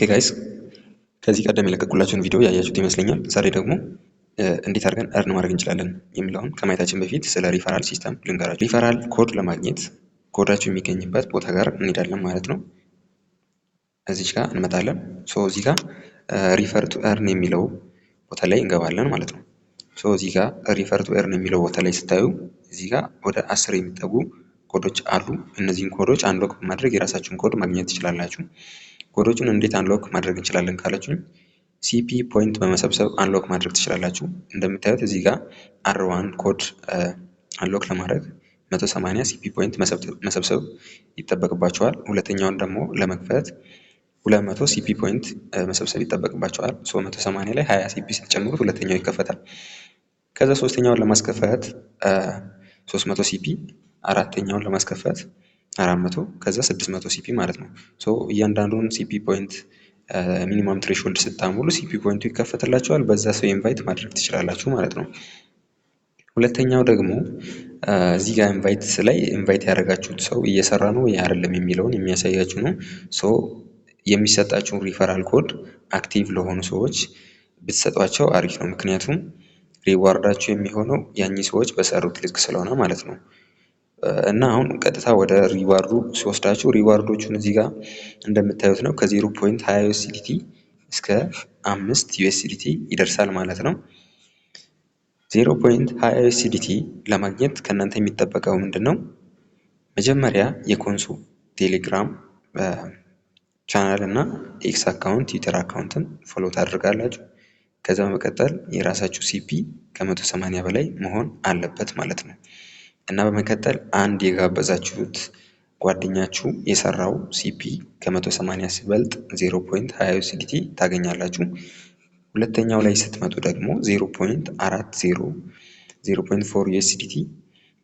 ጋይስ ከዚህ ቀደም የለቀቁላችሁን ቪዲዮ ያያችሁት ይመስለኛል። ዛሬ ደግሞ እንዴት አድርገን እርን ማድረግ እንችላለን የሚለውን ከማየታችን በፊት ስለ ሪፈራል ሲስተም ልንገራችሁ። ሪፈራል ኮድ ለማግኘት ኮዳችሁ የሚገኝበት ቦታ ጋር እንሄዳለን ማለት ነው። እዚች ጋር እንመጣለን። እዚህ ጋር ሪፈር ቱ እርን የሚለው ቦታ ላይ እንገባለን ማለት ነው። እዚህ ጋር ሪፈር ቱ እርን የሚለው ቦታ ላይ ስታዩ እዚህ ጋር ወደ 10 የሚጠጉ ኮዶች አሉ። እነዚህን ኮዶች አንሎክ በማድረግ የራሳችሁን ኮድ ማግኘት ትችላላችሁ። ኮዶቹን እንዴት አንሎክ ማድረግ እንችላለን ካላችሁኝ ሲፒ ፖይንት በመሰብሰብ አንሎክ ማድረግ ትችላላችሁ። እንደምታዩት እዚህ ጋር R1 ኮድ አንሎክ ለማድረግ 180 ሲፒ ፖይንት መሰብሰብ ይጠበቅባቸዋል። ሁለተኛውን ደግሞ ለመክፈት 200 ሲፒ ፖይንት መሰብሰብ ይጠበቅባቸዋል። 180 ላይ 20 ሲፒ ስትጨምሩት ሁለተኛው ይከፈታል። ከዛ ሶስተኛውን ለማስከፈት 300 ሲፒ፣ አራተኛውን ለማስከፈት 400 ከዛ 600 ሲፒ ማለት ነው። እያንዳንዱን ሲፒ ፖይንት ሚኒመም ትሬሽሆልድ ስታሙሉ ሲፒ ፖይንቱ ይከፈትላችኋል። በዛ ሰው ኢንቫይት ማድረግ ትችላላችሁ ማለት ነው። ሁለተኛው ደግሞ እዚህ ጋር ኢንቫይት ያደረጋችሁት ሰው እየሰራ ነው ወይ አይደለም የሚለውን የሚያሳያችሁ ነው። የሚሰጣችሁን ሪፈራል ኮድ አክቲቭ ለሆኑ ሰዎች ብትሰጧቸው አሪፍ ነው። ምክንያቱም ሪዋርዳችሁ የሚሆነው ያኚህ ሰዎች በሰሩት ልክ ስለሆነ ማለት ነው። እና አሁን ቀጥታ ወደ ሪዋርዱ ሲወስዳችሁ ሪዋርዶቹን እዚህ ጋር እንደምታዩት ነው። ከ0.20 ዩኤስዲቲ እስከ 5 ዩኤስዲቲ ይደርሳል ማለት ነው። 0.20 ዩኤስዲቲ ለማግኘት ከእናንተ የሚጠበቀው ምንድን ነው? መጀመሪያ የኮንሶ ቴሌግራም ቻናል እና ኤክስ አካውንት ትዊተር አካውንትን ፎሎ ታደርጋላችሁ። ከዛ በመቀጠል የራሳችሁ ሲፒ ከ180 በላይ መሆን አለበት ማለት ነው። እና በመቀጠል አንድ የጋበዛችሁት ጓደኛችሁ የሰራው ሲፒ ከ180 ሲበልጥ 0.20 ዩኤስዲቲ ታገኛላችሁ። ሁለተኛው ላይ ስትመጡ ደግሞ 0.40 0.4 ዩኤስዲቲ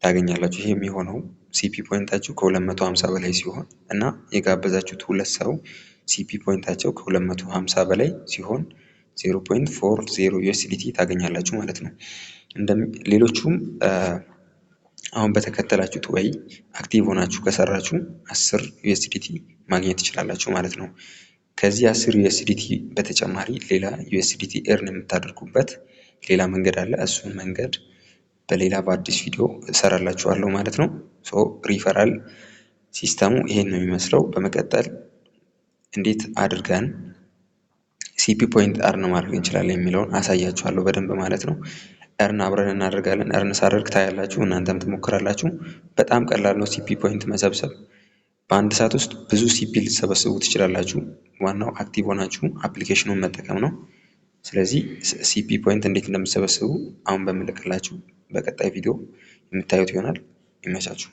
ታገኛላችሁ። ይሄ የሚሆነው ሲፒ ፖይንታችሁ ከ250 በላይ ሲሆን እና የጋበዛችሁት ሁለት ሰው ሲፒ ፖይንታቸው ከ250 በላይ ሲሆን 0.40 ዩኤስዲቲ ታገኛላችሁ ማለት ነው። ሌሎቹም አሁን በተከተላችሁት ወይ አክቲቭ ሆናችሁ ከሰራችሁ 10 ዩኤስዲቲ ማግኘት ትችላላችሁ ማለት ነው። ከዚህ 10 ዩኤስዲቲ በተጨማሪ ሌላ ዩኤስዲቲ ኤርን የምታደርጉበት ሌላ መንገድ አለ። እሱን መንገድ በሌላ በአዲስ ቪዲዮ እሰራላችኋለሁ ማለት ነው። ሪፈራል ሲስተሙ ይሄን ነው የሚመስለው። በመቀጠል እንዴት አድርገን ሲፒ ፖይንት እርን ማድረግ እንችላለን የሚለውን አሳያችኋለሁ በደንብ ማለት ነው። እርን አብረን እናደርጋለን። እርን ሳደርግ ታያላችሁ፣ እናንተም ትሞክራላችሁ። በጣም ቀላል ነው ሲፒ ፖይንት መሰብሰብ። በአንድ ሰዓት ውስጥ ብዙ ሲፒ ልትሰበስቡ ትችላላችሁ። ዋናው አክቲቭ ሆናችሁ አፕሊኬሽኑን መጠቀም ነው። ስለዚህ ሲፒ ፖይንት እንዴት እንደምትሰበስቡ አሁን በምልክላችሁ በቀጣይ ቪዲዮ የምታዩት ይሆናል። ይመቻችሁ።